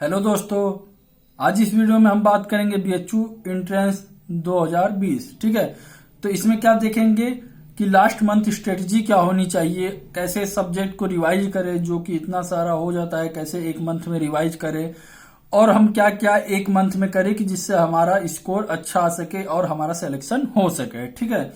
Hello दोस्तों, आज इस वीडियो में हम बात करेंगे बीएचयू एंट्रेंस 2020। ठीक है, तो इसमें क्या देखेंगे कि लास्ट मंथ स्ट्रेटजी क्या होनी चाहिए, कैसे सब्जेक्ट को रिवाइज करें जो कि इतना सारा हो जाता है, कैसे एक मंथ में रिवाइज करें और हम क्या क्या एक मंथ में करें कि जिससे हमारा स्कोर अच्छा आ सके और हमारा सिलेक्शन हो सके। ठीक है,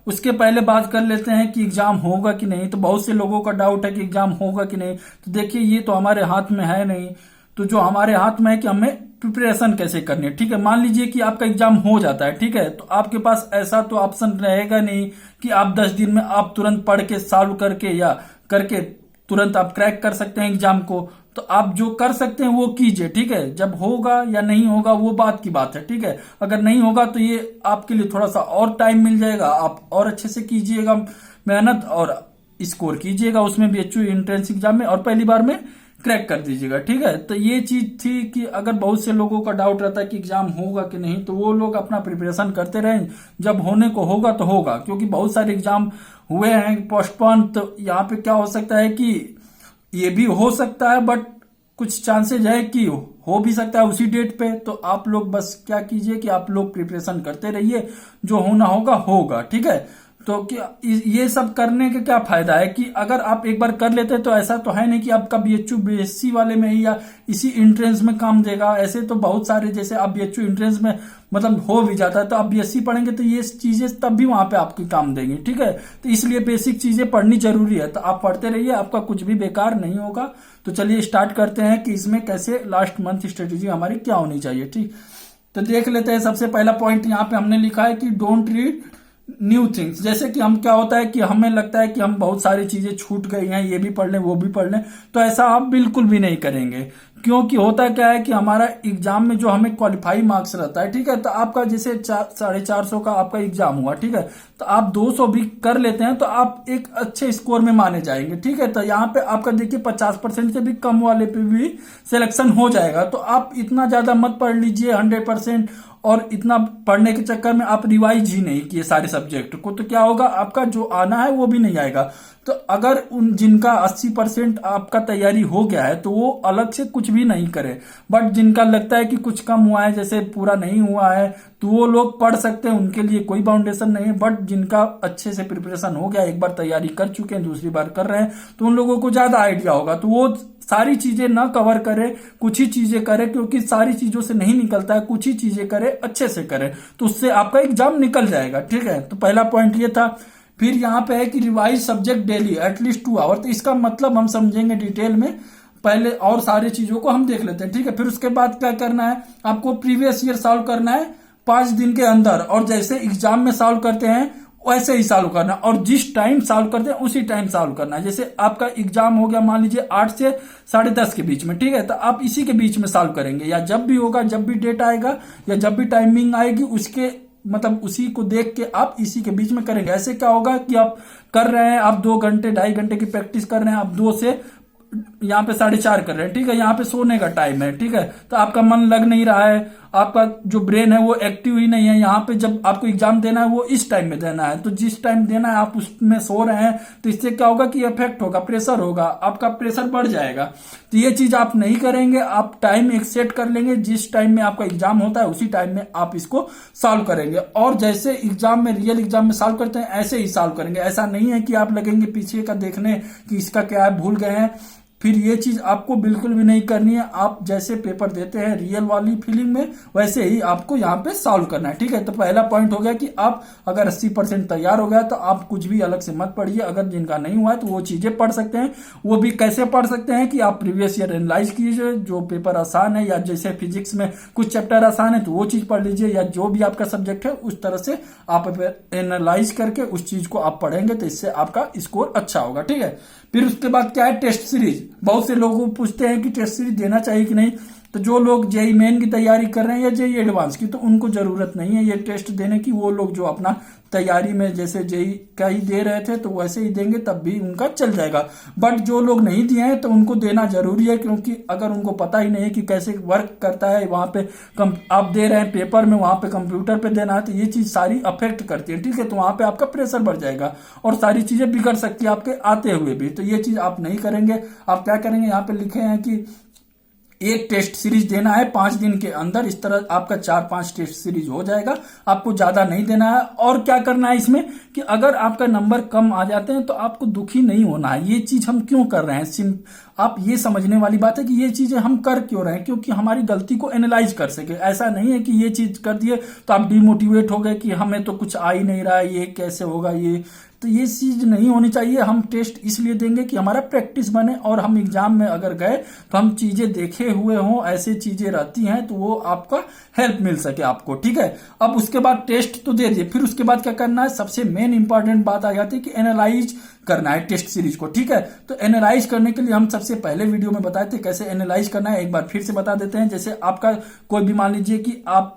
उसके पहले बात कर लेते हैं कि एग्जाम होगा कि नहीं। तो बहुत से लोगों का डाउट है कि एग्जाम होगा कि नहीं। तो देखिए, ये तो हमारे हाथ में है नहीं। तो जो हमारे हाथ में है कि हमें प्रिपरेशन कैसे करनी है। ठीक है, मान लीजिए कि आपका एग्जाम हो जाता है, ठीक है, तो आपके पास ऐसा तो ऑप्शन रहेगा नहीं कि आप 10 दिन में आप तुरंत पढ़ के सॉल्व करके या करके तुरंत आप क्रैक कर सकते हैं एग्जाम को। तो आप जो कर सकते हैं वो कीजिए। ठीक है, जब होगा या नहीं होगा वो बात की बात है। ठीक है, अगर नहीं होगा तो ये आपके लिए थोड़ा सा और टाइम मिल जाएगा, आप और अच्छे से कीजिएगा मेहनत और स्कोर कीजिएगा उसमें भी बीएचयू एंट्रेंस एग्जाम में और पहली बार में क्रैक कर दीजिएगा। ठीक है, तो ये चीज थी कि अगर बहुत से लोगों का डाउट रहता है कि एग्जाम होगा कि नहीं, तो वो लोग अपना प्रिपरेशन करते रहें। जब होने को होगा तो होगा, क्योंकि बहुत सारे एग्जाम हुए हैं पोस्टपोन। तो यहाँ पे क्या हो सकता है कि ये भी हो सकता है, बट कुछ चांसेज है कि हो भी सकता है उसी डेट पे। तो आप लोग बस क्या कीजिए कि आप लोग प्रिपरेशन करते रहिए, जो होना होगा होगा। ठीक है, तो क्या ये सब करने का क्या फायदा है कि अगर आप एक बार कर लेते तो ऐसा तो है नहीं कि आपका बीएचयू बीएससी वाले में ही या इसी एंट्रेंस में काम देगा। ऐसे तो बहुत सारे, जैसे आप बीएचयू एंट्रेंस में मतलब हो भी जाता है तो आप बीएससी पढ़ेंगे तो ये चीजें तब भी वहां पे आपकी काम देंगी। ठीक है, तो इसलिए बेसिक चीजें पढ़नी जरूरी है। तो आप पढ़ते रहिए, आपका कुछ भी बेकार नहीं होगा। तो चलिए स्टार्ट करते हैं कि इसमें कैसे लास्ट मंथ स्ट्रेटेजी हमारी क्या होनी चाहिए। ठीक, तो देख लेते हैं। सबसे पहला पॉइंट यहाँ पे हमने लिखा है कि डोंट रीड न्यू थिंग्स। जैसे कि हम क्या होता है कि हमें लगता है कि हम बहुत सारी चीजें छूट गई हैं, ये भी पढ़ लें वो भी पढ़ लें। तो ऐसा आप बिल्कुल भी नहीं करेंगे, क्योंकि होता क्या है कि हमारा एग्जाम में जो हमें क्वालिफाई मार्क्स रहता है, ठीक है, तो आपका जैसे 450 का आपका एग्जाम हुआ, ठीक है, तो आप 200 भी कर लेते हैं तो आप एक अच्छे स्कोर में माने जाएंगे। ठीक है, तो यहाँ पे आपका देखिए 50% से भी कम वाले पे भी सिलेक्शन हो जाएगा। तो आप इतना ज्यादा मत पढ़ लीजिए 100%, और इतना पढ़ने के चक्कर में आप रिवाइज ही नहीं किए सारे सब्जेक्ट को, तो क्या होगा, आपका जो आना है वो भी नहीं आएगा। तो अगर उन जिनका 80% आपका तैयारी हो गया है तो वो अलग से कुछ भी नहीं करे, बट जिनका लगता है कि कुछ कम हुआ है, जैसे पूरा नहीं हुआ है, तो वो लोग पढ़ सकते हैं, उनके लिए कोई बाउंडेशन नहीं है। बट जिनका अच्छे से प्रिपरेशन हो गया, एक बार तैयारी कर चुके हैं, दूसरी बार कर रहे हैं, तो उन लोगों को ज्यादा आइडिया होगा। तो वो सारी चीजें ना कवर करे, कुछ ही चीजें करे, क्योंकि सारी चीजों से नहीं निकलता है, कुछ ही चीजें करे, अच्छे से करे, तो उससे आपका एग्जाम निकल जाएगा। ठीक है, तो पहला पॉइंट ये था। फिर यहाँ पे है कि revise subject daily at least 2 hour. तो इसका मतलब हम समझेंगे डिटेल में, पहले और सारी चीजों को हम देख लेते हैं। ठीक है, फिर उसके बाद क्या करना है, आपको प्रीवियस ईयर सॉल्व करना है 5 दिन के अंदर, और जैसे एग्जाम में सॉल्व करते हैं वैसे ही सॉल्व करना, और जिस टाइम सॉल्व करते हैं उसी टाइम सॉल्व करना है। जैसे आपका एग्जाम हो गया मान लीजिए 8 से 10:30 के बीच में, ठीक है, तो आप इसी के बीच में सॉल्व करेंगे, या जब भी होगा, जब भी डेट आएगा या जब भी टाइमिंग आएगी, उसके मतलब उसी को देख के आप इसी के बीच में करेंगे। ऐसे क्या होगा कि आप कर रहे हैं, आप 2 घंटे 2.5 घंटे की प्रैक्टिस कर रहे हैं, आप 2 से यहाँ पे 4:30 कर रहे हैं। ठीक है, यहाँ पे सोने का टाइम है। ठीक है, तो आपका मन लग नहीं रहा है, आपका जो ब्रेन है वो एक्टिव ही नहीं है। यहाँ पे जब आपको एग्जाम देना है वो इस टाइम में देना है, तो जिस टाइम देना है आप उसमें सो रहे हैं, तो इससे क्या होगा कि इफेक्ट होगा, प्रेशर होगा, आपका प्रेशर बढ़ जाएगा। तो ये चीज आप नहीं करेंगे, आप टाइम एक सेट कर लेंगे, जिस टाइम में आपका एग्जाम होता है उसी टाइम में आप इसको सॉल्व करेंगे, और जैसे एग्जाम में रियल एग्जाम में सॉल्व करते हैं ऐसे ही सॉल्व करेंगे। ऐसा नहीं है कि आप लगेंगे पीछे का देखने कि इसका क्या है, भूल गए हैं, फिर ये चीज आपको बिल्कुल भी नहीं करनी है। आप जैसे पेपर देते हैं रियल वाली फीलिंग में, वैसे ही आपको यहाँ पे सॉल्व करना है। ठीक है, तो पहला पॉइंट हो गया कि आप अगर 80% तैयार हो गया तो आप कुछ भी अलग से मत पढ़िए। अगर जिनका नहीं हुआ है तो वो चीजें पढ़ सकते हैं। वो भी कैसे पढ़ सकते हैं कि आप प्रीवियस ईयर एनालाइज कीजिए, जो पेपर आसान है, या जैसे फिजिक्स में कुछ चैप्टर आसान है तो वो चीज पढ़ लीजिए, या जो भी आपका सब्जेक्ट है उस तरह से आप एनालाइज करके उस चीज को आप पढ़ेंगे, तो इससे आपका स्कोर अच्छा होगा। ठीक है, फिर उसके बाद क्या है, टेस्ट सीरीज। बहुत से लोगों को पूछते हैं कि टेस्ट सीरीज देना चाहिए कि नहीं। तो जो लोग जेई मेन की तैयारी कर रहे हैं या जेई एडवांस की, तो उनको जरूरत नहीं है ये टेस्ट देने की। वो लोग जो अपना तैयारी में जैसे जेई का ही दे रहे थे तो वैसे ही देंगे, तब भी उनका चल जाएगा। बट जो लोग नहीं दिए हैं तो उनको देना जरूरी है, क्योंकि अगर उनको पता ही नहीं है कि कैसे वर्क करता है, वहां पे आप दे रहे हैं पेपर में, वहां पे कंप्यूटर पे देना है, तो ये चीज सारी अफेक्ट करती है। ठीक है, तो वहां पे आपका प्रेशर बढ़ जाएगा और सारी चीजें बिगड़ सकती है आपके आते हुए भी। तो ये चीज आप नहीं करेंगे। आप क्या करेंगे, यहाँ पे लिखे हैं कि एक टेस्ट सीरीज देना है 5 दिन के अंदर। इस तरह आपका 4-5 टेस्ट सीरीज हो जाएगा, आपको ज्यादा नहीं देना है। और क्या करना है इसमें कि अगर आपका नंबर कम आ जाते हैं तो आपको दुखी नहीं होना है। ये चीज हम क्यों कर रहे हैं, आप ये समझने वाली बात है कि ये चीजें हम कर क्यों रहे हैं, क्योंकि हमारी गलती को एनालाइज कर सके। ऐसा नहीं है कि ये चीज कर दिए तो आप डिमोटिवेट हो गए कि हमें तो कुछ आ ही नहीं रहा है, ये कैसे होगा ये। तो ये चीज नहीं होनी चाहिए। हम टेस्ट इसलिए देंगे कि हमारा प्रैक्टिस बने, और हम एग्जाम में अगर गए तो हम चीजें देखे हुए हों, ऐसे चीजें रहती हैं तो वो आपका हेल्प मिल सके आपको, ठीक है। अब उसके बाद टेस्ट तो दे दिए, फिर उसके बाद क्या करना है, सबसे मेन इंपॉर्टेंट बात आ जाती है कि एनालाइज करना है टेस्ट सीरीज को, ठीक है। तो एनालाइज करने के लिए हम सबसे पहले वीडियो में बताए थे कैसे एनालाइज करना है, एक बार फिर से बता देते हैं। जैसे आपका कोई भी मान लीजिए कि आप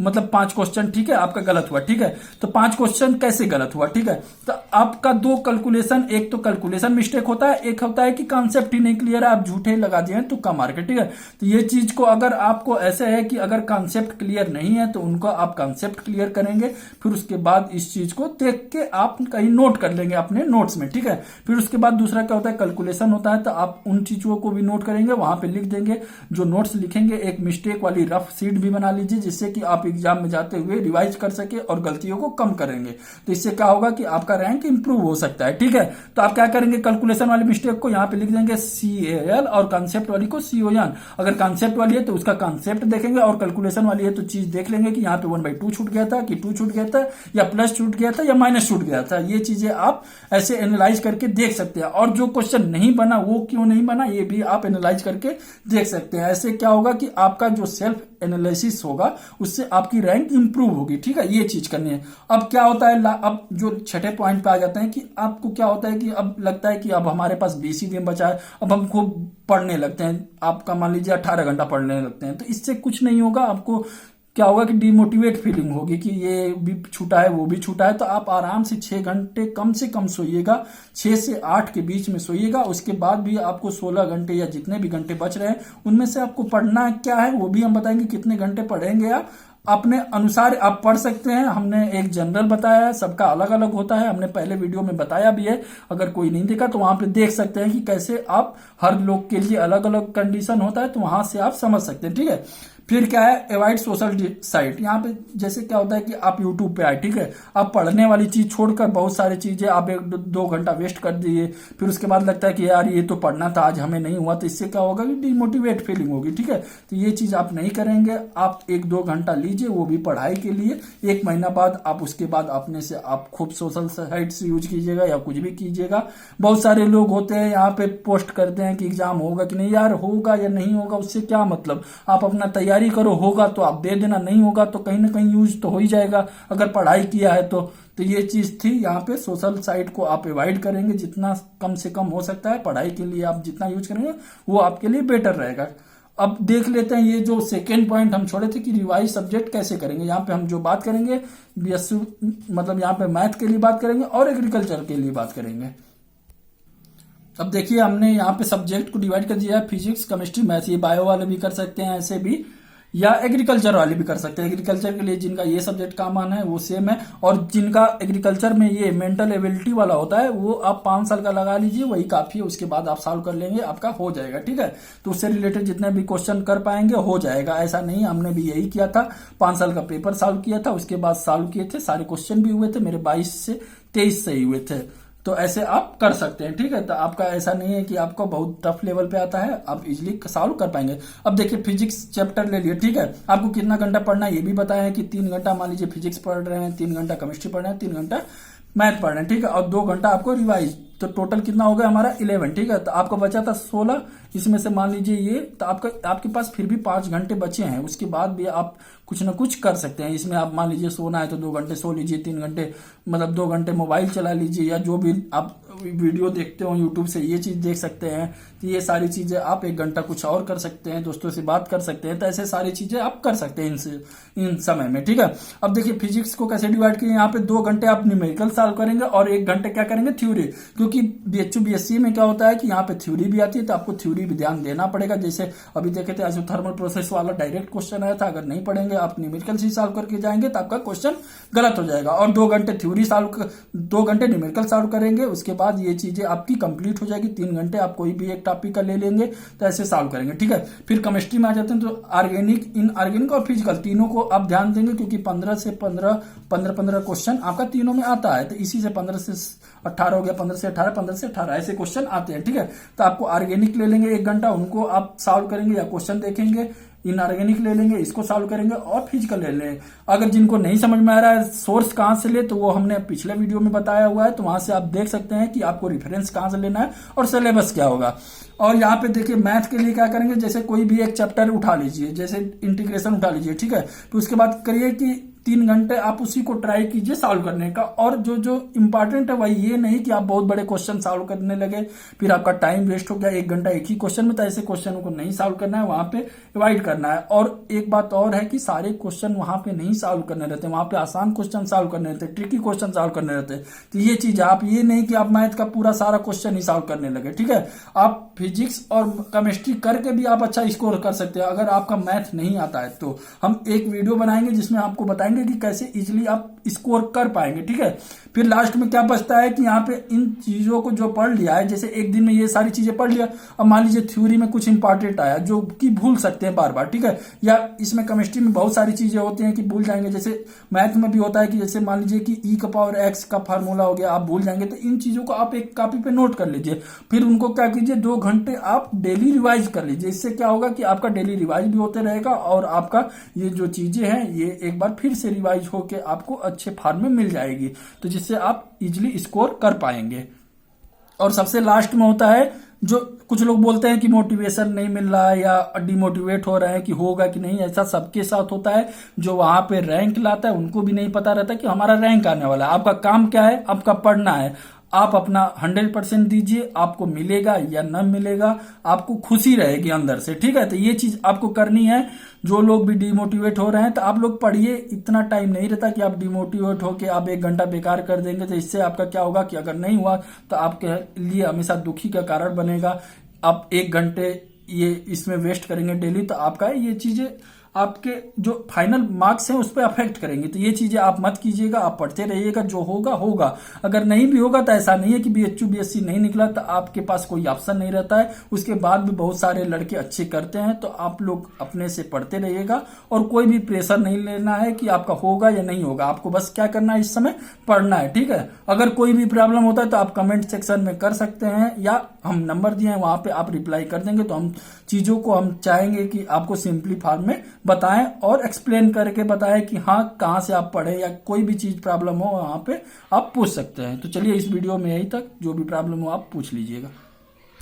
मतलब 5 क्वेश्चन, ठीक है, आपका गलत हुआ, ठीक है। तो 5 क्वेश्चन कैसे गलत हुआ, ठीक है। तो आपका 2 कैलकुलेशन, एक तो कैलकुलेशन मिस्टेक होता है, एक होता है कि कॉन्सेप्ट ही नहीं क्लियर है, आप झूठे लगा दिए हैं तुक्का मार के, ठीक है। तो ये चीज को अगर आपको ऐसे है कि अगर कॉन्सेप्ट क्लियर नहीं है तो उनको आप कॉन्सेप्ट क्लियर करेंगे, फिर उसके बाद इस चीज को देख के आप कहीं नोट कर लेंगे अपने नोट्स में, ठीक है। फिर उसके बाद दूसरा क्या होता है, कैलकुलेशन होता है, तो आप उन चीजों को भी नोट करेंगे, वहां पे लिख देंगे। जो नोट्स लिखेंगे एक मिस्टेक वाली रफ सीट भी बना लीजिए, जिससे कि आप एग्जाम में जाते हुए रिवाइज कर सके और गलतियों को कम करेंगे। तो इससे क्या होगा कि आपका रैंक इंप्रूव हो सकता है, ठीक है। तो आप क्या करेंगे, कैलकुलेशन वाली मिस्टेक को यहाँ पे लिख देंगे CAL और कॉन्सेप्ट वाली को CON। अगर कॉन्सेप्ट वाली है तो उसका कॉन्सेप्ट देखेंगे, और कैलकुलेशन वाली है तो चीज देख लेंगे कि यहाँ पे 1/2 छूट गया था, कि 2 छूट गया था, या प्लस छूट गया था, या माइनस छूट गया था। ये चीजें आप ऐसे एनालाइज करके देख सकते हैं। और जो क्वेश्चन नहीं बना वो क्यों नहीं बना, ये भी आप एनालाइज करके देख सकते हैं। ऐसे क्या होगा कि आपका जो सेल्फ एनालिसिस होगा उससे आपकी रैंक इंप्रूव होगी, ठीक है। ये चीज करनी है। अब क्या होता है, अब जो छठे पॉइंट पे आ जाते हैं कि आपको क्या होता है कि अब लगता है कि अब हमारे पास 20 ही दिन बचा है, अब हम खूब पढ़ने लगते हैं। आपका मान लीजिए 18 घंटा पढ़ने लगते हैं, तो इससे कुछ नहीं होगा। आपको क्या होगा कि डिमोटिवेट फीलिंग होगी कि ये भी छूटा है वो भी छूटा है। तो आप आराम से 6 घंटे कम से कम सोइएगा, 6 से 8 के बीच में सोइएगा। उसके बाद भी आपको 16 घंटे या जितने भी घंटे बच रहे हैं उनमें से आपको पढ़ना क्या है वो भी हम बताएंगे, कितने घंटे पढ़ेंगे आप अपने अनुसार आप पढ़ सकते हैं। हमने एक जनरल बताया है, सबका अलग अलग होता है, हमने पहले वीडियो में बताया भी है। अगर कोई नहीं देखा तो वहां पे देख सकते हैं कि कैसे आप, हर लोग के लिए अलग अलग कंडीशन होता है, तो वहां से आप समझ सकते हैं, ठीक है। फिर क्या है, अवॉइड सोशल साइट। यहाँ पे जैसे क्या होता है कि आप यूट्यूब पे आए, ठीक है, आप पढ़ने वाली चीज छोड़कर बहुत सारी चीजें आप 1-2 घंटा वेस्ट कर दिए, फिर उसके बाद लगता है कि यार ये तो पढ़ना था आज हमें नहीं हुआ, तो इससे क्या होगा कि डिमोटिवेट फीलिंग होगी, ठीक है। तो ये चीज आप नहीं करेंगे। आप 1-2 घंटा लीजिए, वो भी पढ़ाई के लिए। 1 महीना बाद आप उसके बाद अपने से आप खूब सोशल साइट्स यूज कीजिएगा या कुछ भी कीजिएगा। बहुत सारे लोग होते हैं यहाँ पे पोस्ट करते हैं कि एग्जाम होगा कि नहीं। यार होगा या नहीं होगा उससे क्या मतलब, आप अपना तैयारी करो, होगा तो आप दे देना, नहीं होगा तो कहीं ना कहीं यूज तो हो ही जाएगा अगर पढ़ाई किया है तो। ये चीज थी। यहाँ पे सोशल साइट को आप अवॉइड करेंगे, जितना कम से कम हो सकता है। पढ़ाई के लिए आप जितना यूज करेंगे वो आपके लिए बेटर रहेगा। अब देख लेते हैं ये जो सेकेंड पॉइंट हम छोड़े थे कि रिवाइज सब्जेक्ट कैसे करेंगे। यहाँ पे हम जो बात करेंगे BSc मतलब यहाँ पे मैथ के लिए बात करेंगे और एग्रीकल्चर के लिए बात करेंगे। अब देखिए हमने यहाँ पे सब्जेक्ट को डिवाइड कर दिया है, फिजिक्स, केमिस्ट्री, मैथ। ये बायो वाले भी कर सकते हैं ऐसे भी, या एग्रीकल्चर वाले भी कर सकते हैं। एग्रीकल्चर के लिए जिनका ये सब्जेक्ट कॉमन है वो सेम है, और जिनका एग्रीकल्चर में ये मेंटल एबिलिटी वाला होता है वो आप 5 साल का लगा लीजिए, वही काफी है। उसके बाद आप सॉल्व कर लेंगे, आपका हो जाएगा, ठीक है। तो उससे रिलेटेड जितने भी क्वेश्चन कर पाएंगे हो जाएगा। ऐसा नहीं, हमने भी यही किया था, 5 साल का पेपर सॉल्व किया था, उसके बाद सॉल्व किए थे, सारे क्वेश्चन भी हुए थे मेरे 22 से 23 सही हुए थे। तो ऐसे आप कर सकते हैं, ठीक है। तो आपका ऐसा नहीं है कि आपको बहुत टफ लेवल पे आता है, आप इजीली सॉल्व कर पाएंगे। अब देखिए फिजिक्स चैप्टर ले लिए, ठीक है। आपको कितना घंटा पढ़ना है ये भी बताया है कि 3 घंटा मान लीजिए फिजिक्स पढ़ रहे हैं, 3 घंटा केमिस्ट्री पढ़ रहे हैं, 3 घंटा मैथ पढ़ रहे हैं, ठीक है, और 2 घंटा आपको रिवाइज। तो टोटल कितना हो गया हमारा 11, ठीक है। तो आपको बचा था 16, इसमें से मान लीजिए ये, तो आपके पास फिर भी 5 घंटे बचे हैं। उसके बाद भी आप कुछ ना कुछ कर सकते हैं। इसमें आप मान लीजिए सोना है तो 2 घंटे सो लीजिए, 3 घंटे मतलब 2 घंटे मोबाइल चला लीजिए, या जो भी आप वीडियो देखते हो यूट्यूब से ये चीज देख सकते हैं। तो ये सारी चीजें आप 1 घंटा कुछ और कर सकते हैं, दोस्तों से बात कर सकते हैं। तो ऐसे सारी चीजें आप कर सकते हैं इन समय में, ठीक है। अब देखिए फिजिक्स को कैसे डिवाइड किए, यहाँ पे 2 घंटे आप न्यूमेरिकल सॉल्व करेंगे और 1 घंटे क्या करेंगे, थ्योरी। क्योंकि BSc में क्या होता है कि यहाँ पे थ्योरी भी आती है, तो आपको थ्योरी भी ध्यान देना पड़ेगा। जैसे अभी देखे थे आइसोथर्मल प्रोसेस वाला डायरेक्ट क्वेश्चन आया था, अगर नहीं पढ़ेंगे आप न्यूमेरिकल से सॉल्व करके जाएंगे तो आपका क्वेश्चन गलत हो जाएगा। और 2 घंटे थ्योरी सॉल्व, 2 घंटे न्यूमेरिकल सॉल्व करेंगे, उसके बाद ये चीजें आपकी कंप्लीट हो जाएगी। 3 घंटे आप कोई भी एक टॉपिक का ले लेंगे तो ऐसे सॉल्व करेंगे, ठीक है। फिर केमिस्ट्री में आ जाते हैं, तो ऑर्गेनिक, इनऑर्गेनिक और फिजिकल तीनों को आप ध्यान देंगे, क्योंकि 15 क्वेश्चन आपका तीनों में आता है। तो इसी से 15 से 18 हो गया, 15 से 18, 15 से 18 ऐसे क्वेश्चन आते हैं, ठीक है। तो आपको ऑर्गेनिक ले लेंगे 1 घंटा, उनको आप सॉल्व करेंगे या क्वेश्चन देखेंगे। इनऑर्गेनिक ले लेंगे, इसको सॉल्व करेंगे, और फिजिकल ले लेंगे। अगर जिनको नहीं समझ में आ रहा है सोर्स कहां से ले, तो वो हमने पिछले वीडियो में बताया हुआ है, तो वहां से आप देख सकते हैं कि आपको रेफरेंस कहां से लेना है और सिलेबस क्या होगा। और यहाँ पे देखिए मैथ के लिए क्या करेंगे, जैसे कोई भी एक चैप्टर उठा लीजिए, जैसे इंटीग्रेशन उठा लीजिए, ठीक है। फिर उसके बाद करिए कि 3 घंटे आप उसी को ट्राई कीजिए सॉल्व करने का। और जो जो इंपॉर्टेंट है वही, ये नहीं कि आप बहुत बड़े क्वेश्चन सॉल्व करने लगे फिर आपका टाइम वेस्ट हो गया 1 घंटा एक ही क्वेश्चन में। तो ऐसे क्वेश्चनों को नहीं सॉल्व करना है, वहां पे अवॉइड करना है। और एक बात और है कि सारे क्वेश्चन वहां पे नहीं सॉल्व करने रहते, वहां पे आसान क्वेश्चन सॉल्व करने रहते, ट्रिकी क्वेश्चन सॉल्व करने रहते। तो ये चीज आप ये नहीं कि आप मैथ का पूरा सारा क्वेश्चन ही सॉल्व करने लगे, ठीक है। आप फिजिक्स और केमिस्ट्री करके भी आप अच्छा स्कोर कर सकते हैं। अगर आपका मैथ नहीं आता है तो हम एक वीडियो बनाएंगे जिसमें आपको बताएंगे कि कैसे इजीली आप स्कोर कर पाएंगे, ठीक है। फिर लास्ट में क्या बचता है कि यहाँ पे इन चीजों को जो पढ़ लिया है, जैसे एक दिन में ये सारी चीजें पढ़ लिया, अब मान लीजिए थ्योरी में कुछ इंपॉर्टेंट आया जो कि भूल सकते हैं बार बार, ठीक है। या इसमें केमिस्ट्री में बहुत सारी चीजें होती हैं कि भूल जाएंगे, जैसे मैथ में भी होता है कि जैसे मान लीजिए कि ई का पावर एक्स का फार्मूला हो गया, आप भूल जाएंगे। तो इन चीजों को आप एक कॉपी पे नोट कर लीजिए, फिर उनको क्या कीजिए 2 घंटे आप डेली रिवाइज कर लीजिए। इससे क्या होगा कि आपका डेली रिवाइज भी होते रहेगा और आपका ये जो चीजें हैं ये एक बार फिर से रिवाइज होके आपको अच्छे फॉर्म में मिल जाएगी, तो जिससे आप इजीली स्कोर कर पाएंगे। और सबसे लास्ट में होता है जो कुछ लोग बोलते हैं कि मोटिवेशन नहीं मिल रहा है या डिमोटिवेट हो रहे हैं कि होगा कि नहीं, ऐसा सबके साथ होता है। जो वहां पे रैंक लाता है उनको भी नहीं पता रहता कि हमारा रैंक आने वाला है। आपका काम क्या है, आपका पढ़ना है, आप अपना 100% दीजिए, आपको मिलेगा या न मिलेगा आपको खुशी रहेगी अंदर से, ठीक है। तो ये चीज आपको करनी है। जो लोग भी डिमोटिवेट हो रहे हैं तो आप लोग पढ़िए, इतना टाइम नहीं रहता कि आप डिमोटिवेट होके आप 1 घंटा बेकार कर देंगे। तो इससे आपका क्या होगा कि अगर नहीं हुआ तो आपके लिए हमेशा दुखी का कारण बनेगा। आप 1 घंटे ये इसमें वेस्ट करेंगे डेली, तो आपका ये चीजें आपके जो फाइनल मार्क्स हैं उस पर अफेक्ट करेंगे। तो ये चीजें आप मत कीजिएगा, आप पढ़ते रहिएगा, जो होगा होगा। अगर नहीं भी होगा तो ऐसा नहीं है कि बीएचयू बीएससी नहीं निकला तो आपके पास कोई ऑप्शन नहीं रहता है, उसके बाद भी बहुत सारे लड़के अच्छे करते हैं। तो आप लोग अपने से पढ़ते रहिएगा और कोई भी प्रेशर नहीं लेना है कि आपका होगा या नहीं होगा। आपको बस क्या करना है, इस समय पढ़ना है, ठीक है। अगर कोई भी प्रॉब्लम होता है तो आप कमेंट सेक्शन में कर सकते हैं, या हम नंबर दिए हैं वहां पे आप रिप्लाई कर देंगे। तो हम चीजों को हम चाहेंगे कि आपको सिंपली फॉर्म में बताएं और एक्सप्लेन करके बताएं कि हाँ कहां से आप पढ़े, या कोई भी चीज प्रॉब्लम हो वहां पे आप पूछ सकते हैं। तो चलिए इस वीडियो में यही तक, जो भी प्रॉब्लम हो आप पूछ लीजिएगा।